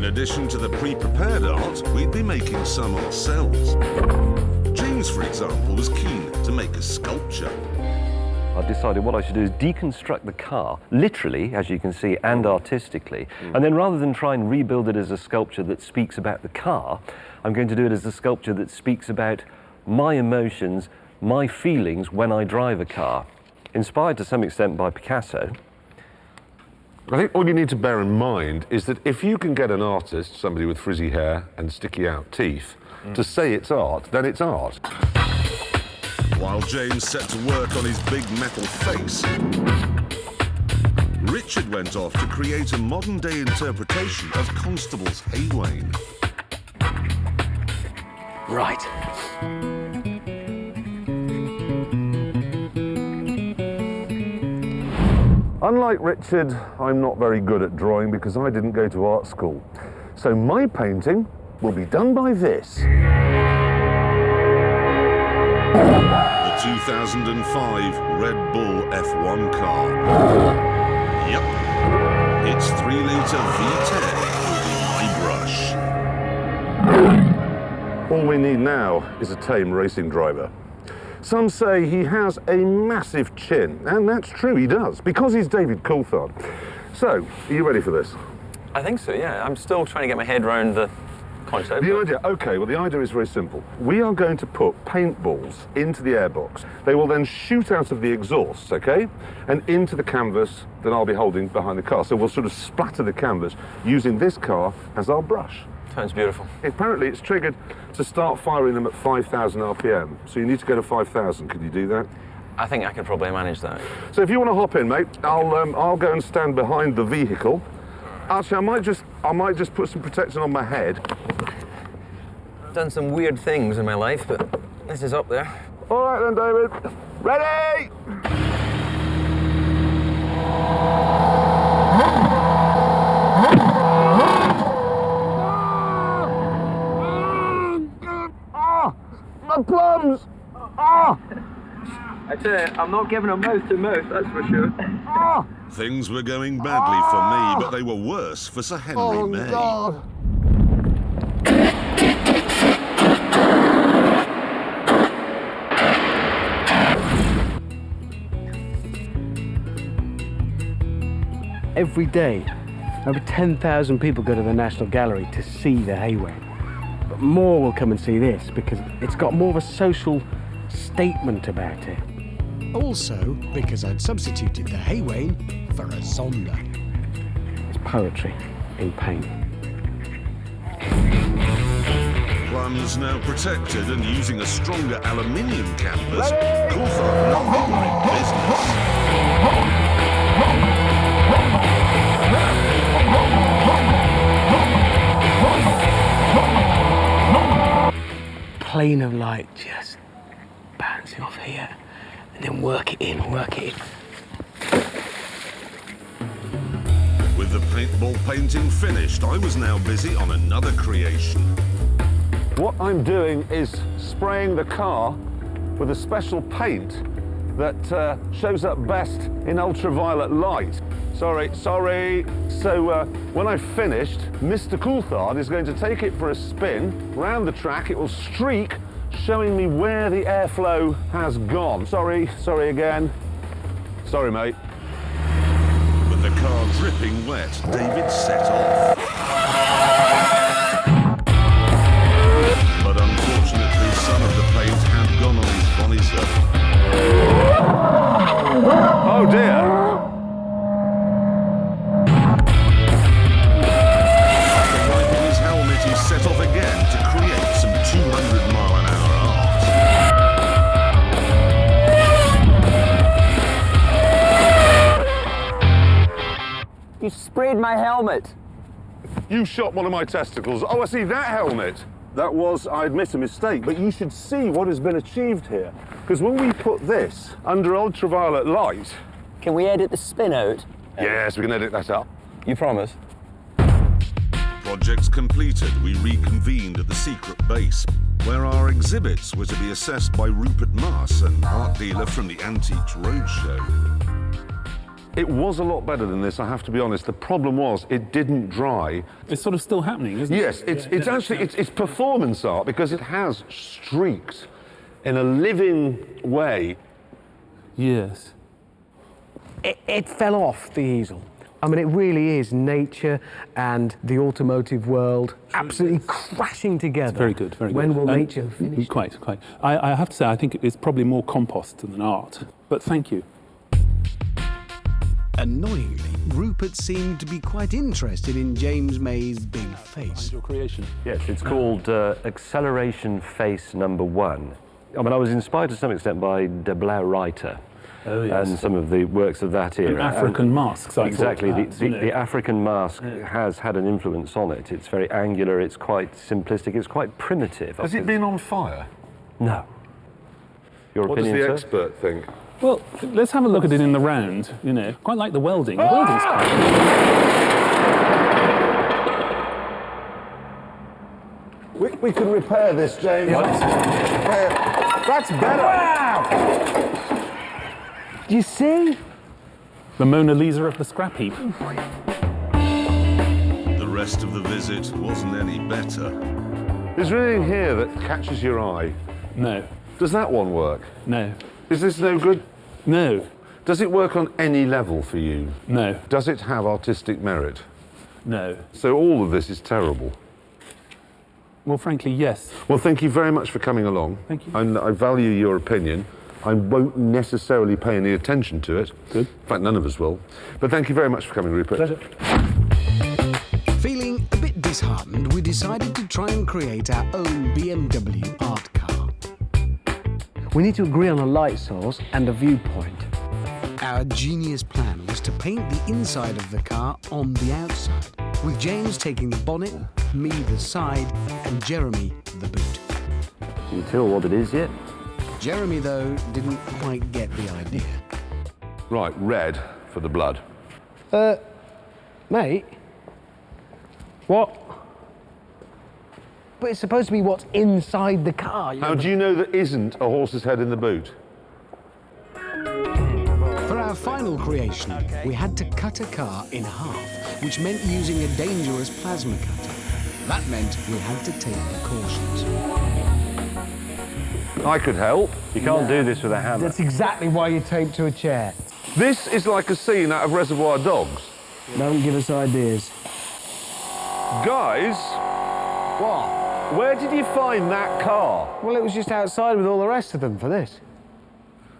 In addition to the pre-prepared art, we'd be making some ourselves. James, for example, was keen to make a sculpture. I've decided what I should do is deconstruct the car, literally, as you can see, and artistically. And then rather than try and rebuild it as a sculpture that speaks about the car, I'm going to do it as a sculpture that speaks about my emotions, my feelings when I drive a car. Inspired to some extent by Picasso. I think all you need to bear in mind is that if you can get an artist, somebody with frizzy hair and sticky out teeth, to say it's art, then it's art. While James set to work on his big metal face, Richard went off to create a modern-day interpretation of Constable's Haywain. Right. Unlike Richard, I'm not very good at drawing because I didn't go to art school. So my painting will be done by this. The 2005 Red Bull F1 car. Yep, it's 3-litre V10 with the brush. All we need now is a tame racing driver. Some say he has a massive chin, and that's true, he does, because he's David Coulthard. So, are you ready for this? I think so, yeah. I'm still trying to get my head around the concept. The idea, okay, well the idea is very simple. We are going to put paintballs into the airbox. They will then shoot out of the exhaust, okay, and into the canvas that I'll be holding behind the car. So we'll sort of splatter the canvas using this car as our brush. Sounds beautiful. Apparently it's triggered to start firing them at 5,000 RPM. So you need to go to 5,000. Can you do that? I think I can probably manage that. So if you want to hop in, mate, I'll go and stand behind the vehicle. Actually, I might just put some protection on my head. I've done some weird things in my life, but this is up there. All right then, David. Ready? My plums! Ah! I tell you, I'm not giving a mouth to mouth, that's for sure. Ah! Things were going badly for me, but they were worse for Sir Henry May. God. Every day, over 10,000 people go to the National Gallery to see the Haywain. But more will come and see this because it's got more of a social statement about it. Also, because I'd substituted the Haywain for a Zonda. It's poetry in paint. Plums now protected and using a stronger aluminium canvas, Coulthard no longer in business. Plane of light just bouncing off here and then work it in. With the paintball painting finished, I was now busy on another creation. What I'm doing is spraying the car with a special paint that shows up best in ultraviolet light. Sorry. So when I've finished, Mr. Coulthard is going to take it for a spin round the track. It will streak, showing me where the airflow has gone. Sorry again. Sorry, mate. With the car dripping wet, David set off. But unfortunately, some of the paint had gone on his visor. Oh dear. After wiping his helmet, he set off again to create some 200-mile-an-hour art. You sprayed my helmet. You shot one of my testicles. Oh, I see that helmet. That was, I admit, a mistake, but you should see what has been achieved here. Because when we put this under ultraviolet light... Can we edit the spin out? Yes, we can edit that up. You promise? Projects completed, we reconvened at the secret base, where our exhibits were to be assessed by Rupert Maas, an art dealer from the Antiques Roadshow. It was a lot better than this, I have to be honest. The problem was it didn't dry. It's sort of still happening, isn't it? Yes, it's actually it's performance art because it has streaks in a living way. Yes. It fell off the easel. I mean, it really is nature and the automotive world absolutely crashing together. Very good, very good. When will nature finish? Quite. I have to say, I think it's probably more compost than art. But thank you. Annoyingly, Rupert seemed to be quite interested in James May's big face. Your creation. Yes, it's called Acceleration Face Number 1. I mean, I was inspired to some extent by De Blaureiter. Oh, yes. And some of the works of that era. And African masks, I exactly. thought, perhaps, The African mask has had an influence on it. It's very angular, it's quite simplistic, it's quite primitive. Has it been on fire? No. Your What does opinion, the sir? expert think? Well, let's have a look at it in the round, you know. Quite like the welding. The welding's We can repair this, James. That's better. Wow! Do you see? the Mona Lisa of the scrap heap. The rest of the visit wasn't any better. Is there anything here that catches your eye? No, Does that one work? no, Is this no good? no, Does it work on any level for you? no, Does it have artistic merit? no. So all of this is terrible. Well, frankly, yes. Well, thank you very much for coming along. Thank you. And I value your opinion. I won't necessarily pay any attention to it. Good. In fact, none of us will. But thank you very much for coming, Rupert. Pleasure. Feeling a bit disheartened, we decided to try and create our own BMW art car. We need to agree on a light source and a viewpoint. Our genius plan was to paint the inside of the car on the outside, with James taking the bonnet, me the side, and Jeremy the boot. Can you tell what it is yet? Jeremy, though, didn't quite get the idea. Right, red for the blood. Mate? What? But it's supposed to be what's inside the car. How do you know there isn't a horse's head in the boot? For our final creation, we had to cut a car in half, which meant using a dangerous plasma cutter. That meant we had to take precautions. I could help. You can't do this with a hammer. That's exactly why you're taped to a chair. This is like a scene out of Reservoir Dogs. Don't give us ideas. Guys, What? where did you find that car? Well, it was just outside with all the rest of them for this.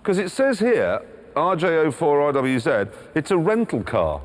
Because it says here, RJ04RWZ, it's a rental car.